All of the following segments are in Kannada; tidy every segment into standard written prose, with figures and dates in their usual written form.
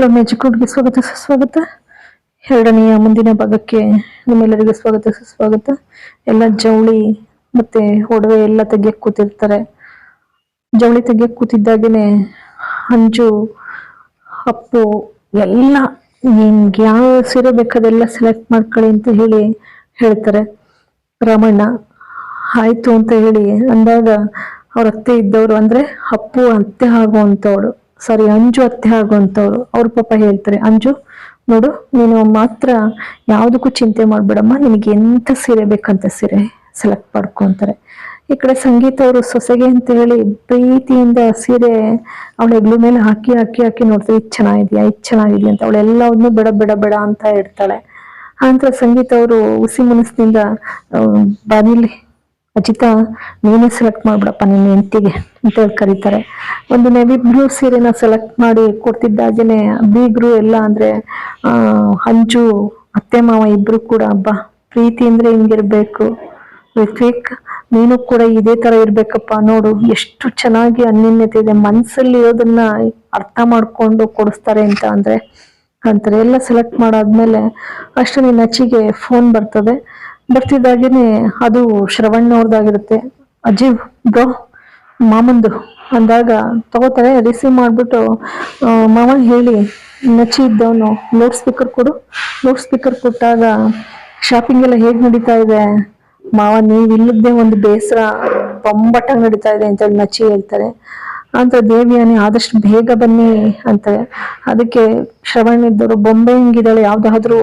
ಹಲೋ ಮ್ಯಾಜಿಕ್ಗೆ ಸ್ವಾಗತ ಸುಸ್ವಾಗತ. ಎರಡನೆಯ ಮುಂದಿನ ಭಾಗಕ್ಕೆ ನಿಮ್ಮೆಲ್ಲರಿಗೂ ಸ್ವಾಗತ ಸುಸ್ವಾಗತ. ಎಲ್ಲ ಜವಳಿ ಮತ್ತೆ ಒಡವೆ ಎಲ್ಲ ತೆಗಿಯಕ್ಕೆ ಕೂತಿರ್ತಾರೆ. ಜವಳಿ ತೆಗಿಯಕ್ಕೆ ಕೂತಿದ್ದಾಗೇನೆ ಅಂಜು ಅಪ್ಪು ಎಲ್ಲ ನಿಮ್ಗೆ ಯಾವ ಸೀರೆ ಬೇಕಾದೆಲ್ಲ ಸೆಲೆಕ್ಟ್ ಮಾಡ್ಕೊಳ್ಳಿ ಅಂತ ಹೇಳ್ತಾರೆ. ರಾಮಣ್ಣ ಆಯ್ತು ಅಂತ ಹೇಳಿ ಅಂದಾಗ ಅವ್ರ ಅತ್ತೆ ಇದ್ದವ್ರು ಅಂದ್ರೆ ಅಪ್ಪು ಅತ್ತೆ ಆಗುವಂತವಳು, ಸಾರಿ ಅಂಜು ಅತ್ತೆ ಆಗುವಂತವ್ರು ಅವ್ರ ಪಾಪ ಹೇಳ್ತಾರೆ, ಅಂಜು ನೋಡು ನೀನು ಮಾತ್ರ ಯಾವ್ದಕ್ಕೂ ಚಿಂತೆ ಮಾಡ್ಬೇಡಮ್ಮ, ನಿನಗೆ ಎಂತ ಸೀರೆ ಬೇಕಂತ ಸೀರೆ ಸೆಲೆಕ್ಟ್ ಮಾಡ್ಕೊಂತಾರೆ. ಈ ಕಡೆ ಸಂಗೀತ ಅವರು ಸೊಸೆಗೆ ಅಂತ ಹೇಳಿ ಪ್ರೀತಿಯಿಂದ ಸೀರೆ ಅವಳ ಹೆಗ್ಲ ಮೇಲೆ ಹಾಕಿ ಹಾಕಿ ಹಾಕಿ ನೋಡ್ತಾರೆ, ಇದು ಚೆನ್ನಾಗಿದ್ಯಾ ಇದು ಚೆನ್ನಾಗಿದ್ಯಾ ಅಂತ. ಅವಳೆಲ್ಲವನ್ನೂ ಬೇಡ ಬೇಡ ಬೇಡ ಅಂತ ಇರ್ತಾಳೆ. ಆನಂತರ ಸಂಗೀತ ಅವರು ಹುಸಿ ಮನಸ್ಸಿನಿಂದ ಬಾನಿಲಿ ಅಜಿತಾ ನೀನೇ ಸೆಲೆಕ್ಟ್ ಮಾಡ್ಬಿಡಪ್ಪ ನಿನ್ನ ಹೆಂಡತಿಗೆ ಅಂತ ಹೇಳಿ ಕರೀತಾರೆ. ಒಂದು ನೇವಿ ಬ್ಲೂ ಸೀರೆನ ಸೆಲೆಕ್ಟ್ ಮಾಡಿ ಕೊಡ್ತಿದ್ದಾಗೇನೆ ಬೀಗರು ಎಲ್ಲ ಅಂದ್ರೆ ಅಂಜು ಅತ್ತೆ ಮಾವ ಇಬ್ರು ಕೂಡ ಹಬ್ಬ ಪ್ರೀತಿ ಅಂದ್ರೆ ಹಿಂಗಿರ್ಬೇಕು ಋತ್ವಿಕ್, ನೀನು ಕೂಡ ಇದೇ ತರ ಇರ್ಬೇಕಪ್ಪ, ನೋಡು ಎಷ್ಟು ಚೆನ್ನಾಗಿ ಅನ್ಯೋನ್ಯತೆ ಇದೆ, ಮನ್ಸಲ್ಲಿ ಇರೋದನ್ನ ಅರ್ಥ ಮಾಡ್ಕೊಂಡು ಕೊಡಿಸ್ತಾರೆ ಅಂತ ಅಂತಾರೆ. ಎಲ್ಲ ಸೆಲೆಕ್ಟ್ ಮಾಡಾದ್ಮೇಲೆ ಅಷ್ಟೇ ನಚಿಗೆ ಫೋನ್ ಬರ್ತದೆ. ಬರ್ತಿದ್ದಾಗೇನೆ ಅದು ಶ್ರವಣ್ಣವ್ರದ್ದಾಗಿರುತ್ತೆ. ಅಜ್ಜಿ ಬ್ರೋ ಮಾಮಂದು ಅಂದಾಗ ತಗೋತಾರೆ. ರಿಸೀವ್ ಮಾಡ್ಬಿಟ್ಟು ಮಾಮ ಹೇಳಿ ನಚಿ ಇದ್ದವನು ಲೌಡ್ ಸ್ಪೀಕರ್ ಕೊಟ್ಟಾಗ ಶಾಪಿಂಗ್ ಎಲ್ಲ ಹೇಗ್ ನಡೀತಾ ಇದೆ ಮಾವ, ನೀವ್ ಇಲ್ಲದ್ದೇ ಒಂದು ಬೇಸರ ಬೊಂಬಟ್ಟಾಗಿ ನಡೀತಾ ಇದೆ ಅಂತ ಹೇಳಿ ನಚಿ ಹೇಳ್ತಾರೆ. ಅಂತ ದೇವಿಯಾನಿ ಆದಷ್ಟು ಬೇಗ ಬನ್ನಿ ಅಂತಾರೆ. ಅದಕ್ಕೆ ಶ್ರವಣ್ ಇದ್ದವರು ಬೊಂಬೆ ಹಿಂಗಿದ್ದಾಳೆ ಯಾವ್ದಾದ್ರೂ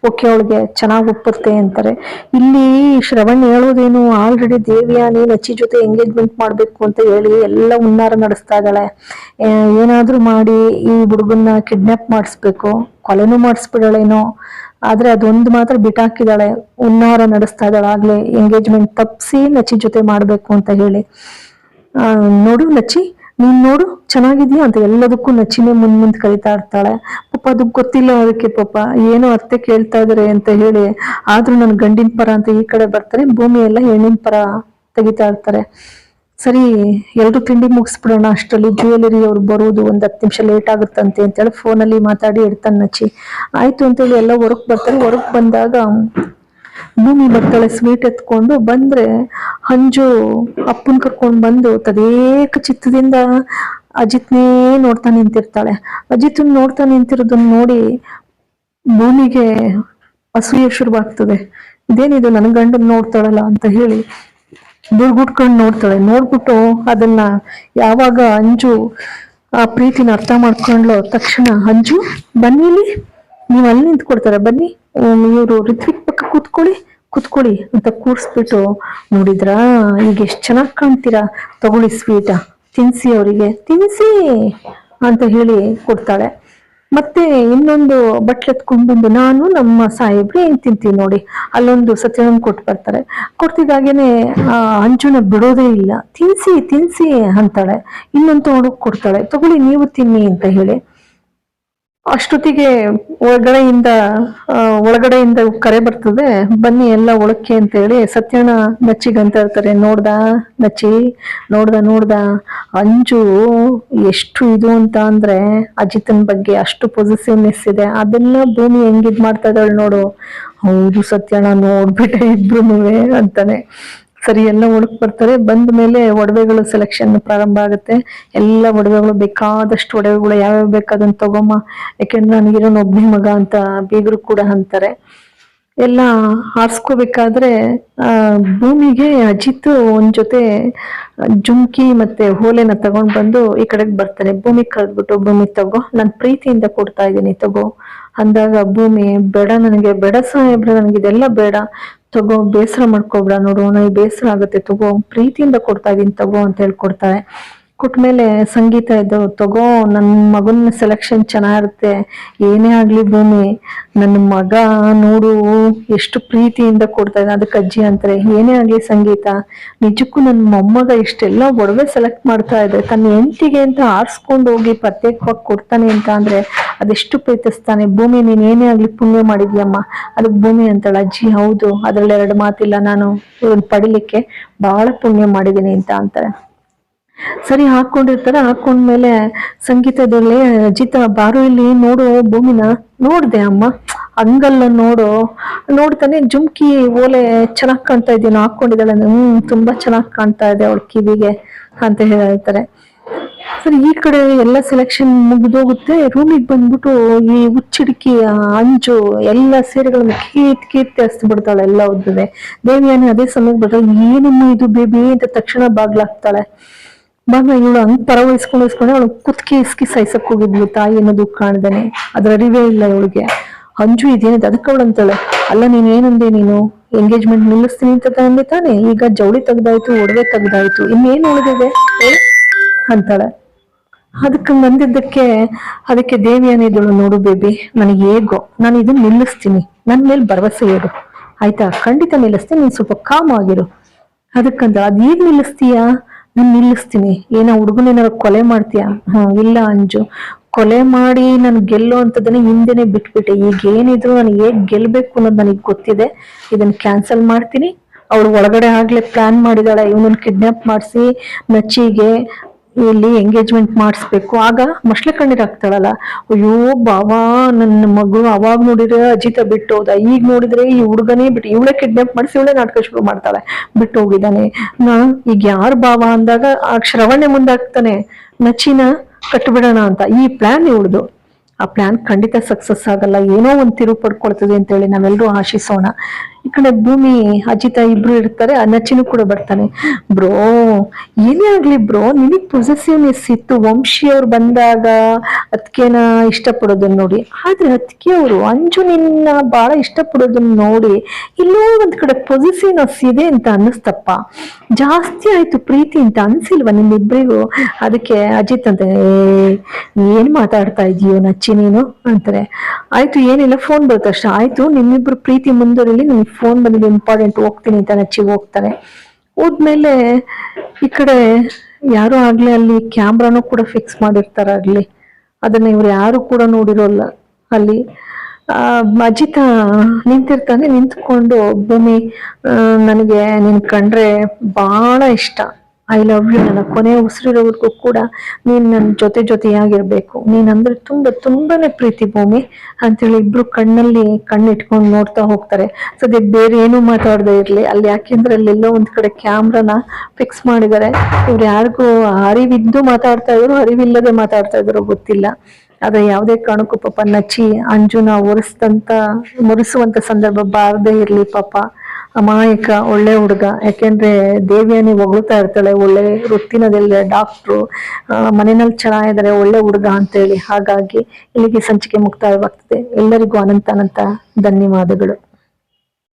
ಓಕೆ ಅವಳಿಗೆ ಚೆನ್ನಾಗಿ ಒಪ್ಪುತ್ತೆ ಅಂತಾರೆ. ಇಲ್ಲಿ ಶ್ರವಣ್ ಹೇಳೋದೇನು ಆಲ್ರೆಡಿ ದೇವಿಯಾನಿ ನಚ್ಚಿ ಜೊತೆ ಎಂಗೇಜ್ಮೆಂಟ್ ಮಾಡ್ಬೇಕು ಅಂತ ಹೇಳಿ ಎಲ್ಲ ಹುನ್ನಾರ ನಡೆಸ್ತಾ ಇದ್ದಾಳೆ. ಏನಾದ್ರೂ ಮಾಡಿ ಈ ಹುಡುಗನ್ನ ಕಿಡ್ನಾಪ್ ಮಾಡಿಸ್ಬೇಕು, ಕೊಲೆನೂ ಮಾಡಿಸ್ಬಿಡಳೇನೋ, ಆದ್ರೆ ಅದೊಂದು ಮಾತ್ರ ಬಿಟ್ಟಾಕಿದಾಳೆ, ಹುನ್ನಾರ ನಡೆಸ್ತಾ ಇದ್ದಾಳೆ. ಆಗ್ಲೇ ಎಂಗೇಜ್ಮೆಂಟ್ ತಪ್ಸಿ ನಚ್ಚಿ ಜೊತೆ ಮಾಡ್ಬೇಕು ಅಂತ ಹೇಳಿ. ನೋಡು ನಚ್ಚಿ ನೀನ್ ನೋಡು ಚೆನ್ನಾಗಿದ್ಯಾ ಅಂತ ಎಲ್ಲದಕ್ಕೂ ನಚ್ಚಿನೇ ಮುಂದ್ ಕರಿತಾ ಇರ್ತಾಳೆ. ಪಾಪ ಅದಕ್ಕೆ ಗೊತ್ತಿಲ್ಲ ಅದಕ್ಕೆ, ಪಾಪ ಏನೋ ಅತ್ತೆ ಕೇಳ್ತಾ ಇದಾರೆ ಅಂತ ಹೇಳಿ ಆದ್ರೂ ನನ್ ಗಂಡಿನ ಪರ ಅಂತ ಈ ಕಡೆ ಬರ್ತಾರೆ. ಭೂಮಿ ಎಲ್ಲ ಹೆಣ್ಣಿನ ಪರ ತೆಗಿತಾ ಇರ್ತಾರೆ. ಸರಿ ಎಲ್ರು ತಿಂಡಿ ಮುಗಿಸ್ಬಿಡೋಣ, ಅಷ್ಟರಲ್ಲಿ ಜ್ಯುವೆಲರಿ ಅವ್ರು ಬರೋದು 10 ನಿಮಿಷ ಲೇಟ್ ಆಗುತ್ತಂತೆ ಅಂತೇಳಿ ಫೋನಲ್ಲಿ ಮಾತಾಡಿ ಇಡ್ತಾನೆ ನಚ್ಚಿ. ಆಯ್ತು ಅಂತೇಳಿ ಎಲ್ಲ ಹೊರಗ್ ಬರ್ತಾರೆ. ಹೊರಗ್ ಬಂದಾಗ ಭೂಮಿ ಬರ್ತಾಳೆ ಸ್ವೀಟ್ ಎತ್ಕೊಂಡು. ಬಂದ್ರೆ ಅಂಜು ಅಪ್ಪನ್ ಕರ್ಕೊಂಡ್ ಬಂದು ತದೇಕ ಚಿತ್ತದಿಂದ ಅಜಿತ್ನೇ ನೋಡ್ತಾ ನಿಂತಿರ್ತಾಳೆ. ಅಜಿತ್ನ ನೋಡ್ತಾ ನಿಂತಿರೋದನ್ನ ನೋಡಿ ಭೂಮಿಗೆ ಅಸೂಯೆ ಶುರುವಾಗ್ತದೆ. ಇದೇನಿದು ನನ್ನ ಗಂಡನ್ ನೋಡ್ತಾಳಲ್ಲ ಅಂತ ಹೇಳಿ ದುರ್ಗುಟ್ಕೊಂಡು ನೋಡ್ತಾಳೆ. ನೋಡ್ಬಿಟ್ಟು ಅದನ್ನ ಯಾವಾಗ ಅಂಜು ಆ ಪ್ರೀತಿನ ಅರ್ಥ ಮಾಡ್ಕೊಂಡ್ಲು ತಕ್ಷಣ ಅಂಜು ಬನ್ನಿಲಿ, ನೀವ್ ಅಲ್ಲಿ ನಿಂತ್ಕೊಡ್ತಾರೆ, ಬನ್ನಿ ಇವರು ಋತ್ವಿಕ್ ಪಕ್ಕ ಕೂತ್ಕೊಳ್ಳಿ ಅಂತ ಕೂರ್ಸ್ಬಿಟ್ಟು, ನೋಡಿದ್ರಾ ಈಗ ಎಷ್ಟ್ ಚೆನ್ನಾಗ್ ಕಾಣ್ತೀರಾ, ತಗೊಳ್ಳಿ ಸ್ವೀಟ ತಿನ್ಸಿ ಅವರಿಗೆ ತಿನ್ಸಿ ಅಂತ ಹೇಳಿ ಕೊಡ್ತಾಳೆ. ಮತ್ತೆ ಇನ್ನೊಂದು ಬಟ್ಲು ಎತ್ಕೊಂಡ್ ಬಂದು ನಾನು ನಮ್ಮ ಸಾಹೇಬ್ರಿ ಏನ್ ತಿಂತೀವಿ ನೋಡಿ, ಅಲ್ಲೊಂದು ಸತ್ಯವನ್ನು ಕೊಟ್ಟು ಬರ್ತಾರೆ. ಕೊಡ್ತಿದ್ದಾಗೇನೆ ಅಂಜುನ ಬಿಡೋದೇ ಇಲ್ಲ, ತಿನ್ಸಿ ಅಂತಾಳೆ. ಇನ್ನೊಂದು ತಗೊಂಡೋಗಿ ಕೊಡ್ತಾಳೆ, ತಗೊಳ್ಳಿ ನೀವು ತಿನ್ನಿ ಅಂತ ಹೇಳಿ. ಅಷ್ಟೊತ್ತಿಗೆ ಒಳಗಡೆಯಿಂದ ಕರೆ ಬರ್ತದೆ, ಬನ್ನಿ ಎಲ್ಲ ಒಳಕ್ಕೆ ಅಂತ ಹೇಳಿ. ಸತ್ಯಣ್ಣ ನಚ್ಚಿಗಂತ ಇರ್ತಾರೆ, ನೋಡ್ದ ಅಂಜು ಎಷ್ಟು ಇದು ಅಂತ ಅಂದ್ರೆ ಅಜಿತನ್ ಬಗ್ಗೆ ಅಷ್ಟು ಪೊಸಿಟಿವ್ನೆಸ್ ಇದೆ. ಅದೆಲ್ಲ ಭೂಮಿ ಹೆಂಗಿದ್ ಮಾಡ್ತಾ ಇದ್ದಾಳೆ ನೋಡು. ಹೌದು ಸತ್ಯಣ್ಣ ನೋಡ್ಬಿಟ್ಟೆ ಇಬ್ರುನುವೆ ಅಂತಾನೆ. ಸರಿ ಎಲ್ಲ ಒಳಕ್ ಬರ್ತಾರೆ. ಬಂದ ಮೇಲೆ ಒಡವೆಗಳು ಸೆಲೆಕ್ಷನ್ ಪ್ರಾರಂಭ ಆಗುತ್ತೆ. ಎಲ್ಲ ಒಡವೆಗಳು ಬೇಕಾದಷ್ಟು ಒಡವೆಗಳು ಯಾವ್ಯಾವ ಬೇಕಾದಂತ ತಗೊಮ್ಮ, ಯಾಕೆಂದ್ರೆ ನನಗಿರೋನ್ ಒಬ್ಬನೇ ಮಗ ಅಂತ ಬೀಗರು ಕೂಡ ಅಂತಾರೆ. ಎಲ್ಲ ಆರ್ಸ್ಕೋಬೇಕಾದ್ರೆ ಭೂಮಿಗೆ ಅಜಿತ್ ಒಂದ್ ಜೊತೆ ಜುಮ್ಕಿ ಮತ್ತೆ ಹೋಲೆನ ತಗೊಂಡ್ ಬಂದು ಈ ಕಡೆಗೆ ಬರ್ತಾನೆ. ಭೂಮಿ ಕರೆದ್ಬಿಟ್ಟು, ಭೂಮಿ ತಗೋ, ನಾನ್ ಪ್ರೀತಿಯಿಂದ ಕೊಡ್ತಾ ಇದ್ದೀನಿ ತಗೋ ಅಂದಾಗ ಭೂಮಿ ಬೇಡ, ನನಗೆ ಬೇಡ ಸಾಹೇಬ್ರೆ, ನನಗೆ ಇದೆಲ್ಲ ಬೇಡ, ತಗೋ ಬೇಸರ ಮಾಡ್ಕೊಬೇಡ, ನೋಡು ನನಗೆ ಬೇಸರ ಆಗುತ್ತೆ, ತಗೋ ಪ್ರೀತಿಯಿಂದ ಕೊಡ್ತಾ ಇದೀನಿ ತಗೋ ಅಂತ ಹೇಳ್ಕೊಡ್ತಾರೆ. ಕೊಟ್ಮೇಲೆ ಸಂಗೀತ ಇದ್ದು, ತಗೋ ನನ್ನ ಮಗನ ಸೆಲೆಕ್ಷನ್ ಚೆನ್ನಾಗಿರುತ್ತೆ, ಏನೇ ಆಗ್ಲಿ ಭೂಮಿ ನನ್ನ ಮಗ ನೋಡು ಎಷ್ಟು ಪ್ರೀತಿಯಿಂದ ಕೊಡ್ತಾ ಇದ್ದ. ಅದಕ್ಕೆ ಅಜ್ಜಿ ಅಂತಾರೆ, ಏನೇ ಆಗ್ಲಿ ಸಂಗೀತ ನಿಜಕ್ಕೂ ನನ್ನ ಮೊಮ್ಮಗ ಇಷ್ಟೆಲ್ಲ ಒಡವೆ ಸೆಲೆಕ್ಟ್ ಮಾಡ್ತಾ ಇದೆ, ತನ್ನ ಹೆಂಡತಿಗೆ ಅಂತ ಆರಿಸ್ಕೊಂಡು ಹೋಗಿ ಪ್ರತ್ಯೇಕವಾಗಿ ಕೊಡ್ತಾನೆ ಅಂತ ಅಂದ್ರೆ ಅದೆಷ್ಟು ಪ್ರೀತಿಸ್ತಾನೆ. ಭೂಮಿ ನೀನ್ ಏನೇ ಆಗ್ಲಿ ಪುಣ್ಯ ಮಾಡಿದ್ಯಮ್ಮ. ಅದಕ್ಕೆ ಭೂಮಿ ಅಂತಾಳ, ಅಜ್ಜಿ ಹೌದು, ಅದ್ರಲ್ಲಿ 2 ಮಾತಿಲ್ಲ, ನಾನು ಪಡಿಲಿಕ್ಕೆ ಬಹಳ ಪುಣ್ಯ ಮಾಡಿದೀನಿ ಅಂತ ಅಂತಾರೆ. ಸರಿ ಹಾಕೊಂಡಿರ್ತಾರೆ. ಹಾಕೊಂಡ್ಮೇಲೆ ಸಂಗೀತದಲ್ಲಿ ಅಜಿತ ಬಾರು ಇಲ್ಲಿ ನೋಡು ಭೂಮಿನ. ನೋಡ್ದೆ ಅಮ್ಮ, ಹಂಗಲ್ಲ ನೋಡು. ನೋಡ್ತಾನೆ ಜುಮ್ಕಿ ಓಲೆ ಚೆನ್ನಾಗ್ ಕಾಣ್ತಾ ಇದೀನ ಹಾಕೊಂಡಿದ್ದಾಳೆ. ತುಂಬಾ ಚೆನ್ನಾಗ್ ಕಾಣ್ತಾ ಇದೆ ಅವಳ ಕಿವಿಗೆ ಅಂತ ಹೇಳ್ತಾರೆ. ಸರಿ ಈ ಕಡೆ ಎಲ್ಲ ಸೆಲೆಕ್ಷನ್ ಮುಗ್ದೋಗುತ್ತೆ. ರೂಮಿಗೆ ಬಂದ್ಬಿಟ್ಟು ಈ ಹುಚ್ಚಿಡ್ಕಿ ಅಂಜು ಎಲ್ಲ ಸೀರೆಗಳನ್ನ ಕೀರ್ತಿ ಹಸ್ತು ಬಿಡ್ತಾಳೆ ಎಲ್ಲ ಉದ್ದವೆ. ದೇವಿಯಾನಿ ಅದೇ ಸಮಯಕ್ಕೆ ಬರ್ತಾಳೆ. ಏನಮ್ಮ ಇದು ಬೇಬಿ ಅಂತ ತಕ್ಷಣ ಬಾಗ್ಲಾಗ್ತಾಳೆ. ಇವಳು ಹಂಗ್ ಪರ ವಹಿಸ್ಕೊಂಡು ಅವಳು ಕುತ್ಕಿ ಇಸ್ಕಿ ಸಾಯ್ಸಕ್ ಹೋಗಿದ್ಲು ತಾಯಿ ಅನ್ನೋದು ಕಾಣ್ದೇನೆ. ಅದ್ರ ಅರಿವೇ ಇಲ್ಲ ಇವಳಿಗೆ. ಅಂಜು ಇದೇನಿದೆ ಅದಕ್ಕೆ ಅವಳು ಅಂತಾಳೆ, ಅಲ್ಲ ನೀನ್ ಏನಂದೆ, ನೀನು ಎಂಗೇಜ್ಮೆಂಟ್ ನಿಲ್ಲಿಸ್ತೀನಿ ಅಂತ ಅಂದೆ ತಾನೆ, ಈಗ ಜವಳಿ ತೆಗ್ದಾಯ್ತು, ಒಡವೆ ತೆಗ್ದಾಯ್ತು, ಇನ್ನೇನು ಉಳಿದಿದೆ ಅಂತಾಳೆ. ಅದಕ್ಕೆ ಅದಕ್ಕೆ ದೇವಿಯಾನಿ ಇದ್ದಳು, ನೋಡು ಬೇಬಿ, ನನಗೆ ಹೇಗೋ ನಾನು ಇದನ್ನ ನಿಲ್ಲಿಸ್ತೀನಿ, ನನ್ ಮೇಲೆ ಭರವಸೆ ಇರು ಆಯ್ತಾ, ಖಂಡಿತ ನಿಲ್ಲಿಸ್ತೀನಿ, ನೀನ್ ಸ್ವಲ್ಪ ಕಾಮ್ ಆಗಿರು. ಅದಕ್ಕಂತ ಅದ್ ಈಗ ನಿಲ್ಲಿಸ್ತೀಯಾ? ನಾನು ನಿಲ್ಲಿಸ್ತೀನಿ. ಏನ ಹುಡುಗನೇನಾರ ಕೊಲೆ ಮಾಡ್ತೀಯಾ? ಇಲ್ಲ ಅಂಜು, ಕೊಲೆ ಮಾಡಿ ನನ್ ಗೆಲ್ಲೋ ಅಂತದನ್ನ ಹಿಂದೆನೆ ಬಿಟ್ಬಿಟ್ಟೆ. ಈಗ ಏನಿದ್ರು ನಾನು ಹೇಗ್ ಗೆಲ್ಬೇಕು ಅನ್ನೋದು ನನಗೆ ಗೊತ್ತಿದೆ. ಇದನ್ನ ಕ್ಯಾನ್ಸಲ್ ಮಾಡ್ತೀನಿ. ಅವಳು ಒಳಗಡೆ ಆಗ್ಲೇ ಪ್ಲಾನ್ ಮಾಡಿದಾಳೆ, ಇವನನ್ನ ಕಿಡ್ನಾಪ್ ಮಾಡಿಸಿ ನಚ್ಚಿಗೆ ಇಲ್ಲಿ ಎಂಗೇಜ್ಮೆಂಟ್ ಮಾಡಿಸ್ಬೇಕು. ಆಗ ಮಸ್ಲೆ ಕಣ್ಣೀರ್ ಹಾಕ್ತಾಳಲ್ಲ, ಅಯ್ಯೋ ಬಾವಾ ನನ್ನ ಮಗಳು ಅವಾಗ ನೋಡಿದ್ರೆ ಅಜಿತ ಬಿಟ್ಟು ಹೋದ, ಈಗ ನೋಡಿದ್ರೆ ಈ ಹುಡುಗನೇ ಬಿಟ್ಟು, ಇವಳೇ ಕಿಡ್ನಾಪ್ ಮಾಡಿಸಿ ಇವಳೇ ನಾಟಕ ಶುರು ಮಾಡ್ತಾಳೆ, ಬಿಟ್ಟು ಹೋಗಿದ್ದಾನೆ. ಈಗ ಯಾರು ಬಾವ ಅಂದಾಗ ಆ ಶ್ರವಣೆ ಮುಂದಾಗ್ತಾನೆ, ನಚ್ಚಿನ ಕಟ್ಬಿಡೋಣ ಅಂತ. ಈ ಪ್ಲಾನ್ ಇವಳ್ದು. ಆ ಪ್ಲಾನ್ ಖಂಡಿತ ಸಕ್ಸಸ್ ಆಗಲ್ಲ, ಏನೋ ಒಂದ್ ತಿರುವು ಪಡ್ಕೊಳ್ತದೆ ಅಂತ ಹೇಳಿ ನಾವೆಲ್ಲರೂ ಆಶಿಸೋಣ. ಈ ಕಡೆ ಭೂಮಿ ಅಜಿತ ಇಬ್ರು ಇರ್ತಾರೆ. ಆ ನಚ್ಚಿನೂ ಕೂಡ ಬರ್ತಾನೆ. ಬ್ರೋ ಏನೇ ಆಗ್ಲಿ ಬ್ರೋ, ನಿನಗ್ ಪೊಸೆಸಿವ್ನೆಸ್ ಇತ್ತು, ವಂಶಿಯವ್ರು ಬಂದಾಗ ಅದ್ಕೆನ ಇಷ್ಟಪಡೋದನ್ನ ನೋಡಿ. ಆದ್ರೆ ಅದ್ಕೆಯವರು ಅಂಜು ನಿನ್ನ ಬಹಳ ಇಷ್ಟಪಡೋದನ್ನ ನೋಡಿ ಎಲ್ಲೋ ಒಂದ್ ಕಡೆ ಪೊಸೆಸಿವ್ನೆಸ್ ಇದೆ ಅಂತ ಅನ್ನಿಸ್ತಪ್ಪ. ಜಾಸ್ತಿ ಆಯ್ತು ಪ್ರೀತಿ ಅಂತ ಅನ್ಸಿಲ್ವಾ ನಿಮ್ಮಿಬ್ರಿಗೂ? ಅದಕ್ಕೆ ಅಜಿತ್ ಅಂತ, ಏನ್ ಮಾತಾಡ್ತಾ ಇದೀಯೋ ನಚ್ಚಿ ನೀನು ಅಂತಾರೆ. ಆಯ್ತು ಏನಿಲ್ಲ, ಫೋನ್ ಬರುತ್ತಷ್ಟ. ಆಯ್ತು ನಿಮ್ಮಿಬ್ರು ಪ್ರೀತಿ ಮುಂದುವರಿಲಿ, ನಿಮ್ಗೆ ಫೋನ್ ಬಂದಿದೆ ಇಂಪಾರ್ಟೆಂಟ್, ಹೋಗ್ತೀನಿ ಅಂತ ನಚ್ಚಿ ಹೋಗ್ತಾರೆ. ಹೋದ್ಮೇಲೆ ಈ ಕಡೆ ಯಾರು ಆಗ್ಲಿ ಅಲ್ಲಿ ಕ್ಯಾಮ್ರಾನು ಕೂಡ ಫಿಕ್ಸ್ ಮಾಡಿರ್ತಾರ ಆಗ್ಲಿ, ಅದನ್ನ ಇವ್ರು ಯಾರು ಕೂಡ ನೋಡಿರೋಲ್ಲ. ಅಲ್ಲಿ ಅಜಿತ ನಿಂತಿರ್ತಾನೆ. ನಿಂತ್ಕೊಂಡು ಭೂಮಿ, ನನಗೆ ನಿನ್ ಕಂಡ್ರೆ ಬಹಳ ಇಷ್ಟ, ಐ ಲವ್ ಯು, ನನ್ನ ಕೊನೆ ಉಸಿರಿರೋವರೆಗೂ ಕೂಡ ನೀನ್ ನನ್ನ ಜೊತೆಯಾಗಿರ್ಬೇಕು, ನೀನಂದ್ರೆ ತುಂಬಾನೇ ಪ್ರೀತಿ ಭೂಮಿ ಅಂತೇಳಿ ಇಬ್ರು ಕಣ್ಣಲ್ಲಿ ಕಣ್ಣಿಟ್ಕೊಂಡು ನೋಡ್ತಾ ಹೋಗ್ತಾರೆ. ಸದ್ಯಕ್ಕೆ ಬೇರೆ ಏನು ಮಾತಾಡದೆ ಇರ್ಲಿ ಅಲ್ಲಿ, ಯಾಕೆಂದ್ರೆ ಅಲ್ಲೆಲ್ಲೋ ಒಂದ್ ಕಡೆ ಕ್ಯಾಮ್ರಾನ ಫಿಕ್ಸ್ ಮಾಡಿದ್ದಾರೆ. ಇವ್ರು ಯಾರಿಗೂ ಅರಿವಿದ್ದು ಮಾತಾಡ್ತಾ ಇದ್ರು, ಅರಿವಿಲ್ಲದೆ ಮಾತಾಡ್ತಾ ಇದ್ರು ಗೊತ್ತಿಲ್ಲ. ಆದ್ರೆ ಯಾವುದೇ ಕಾರಣಕ್ಕೂ ಪಾಪ ನಚ್ಚಿ ಅಂಜುನ ಮುರಿಸುವಂತ ಸಂದರ್ಭ ಬಾರದೇ ಇರ್ಲಿ ಪಾಪ. ಅಮಾಯಕ ಒಳ್ಳೆ ಹುಡುಗ. ಯಾಕೆಂದ್ರೆ ದೇವಿಯಾನಿ ಹೊಗಳ್ತಾ ಇರ್ತಾಳೆ, ಒಳ್ಳೆ ವೃತ್ತಿನದೆಲ್ಲ ಡಾಕ್ಟ್ರು, ಮನೆಯಲ್ಲಿ ಚೆನ್ನಾಗಿದ್ದಾರೆ, ಒಳ್ಳೆ ಹುಡುಗ ಅಂತೇಳಿ. ಹಾಗಾಗಿ ಇಲ್ಲಿಗೆ ಸಂಚಿಕೆ ಮುಕ್ತಾಯವಾಗ್ತದೆ. ಎಲ್ಲರಿಗೂ ಅನಂತ ಧನ್ಯವಾದಗಳು.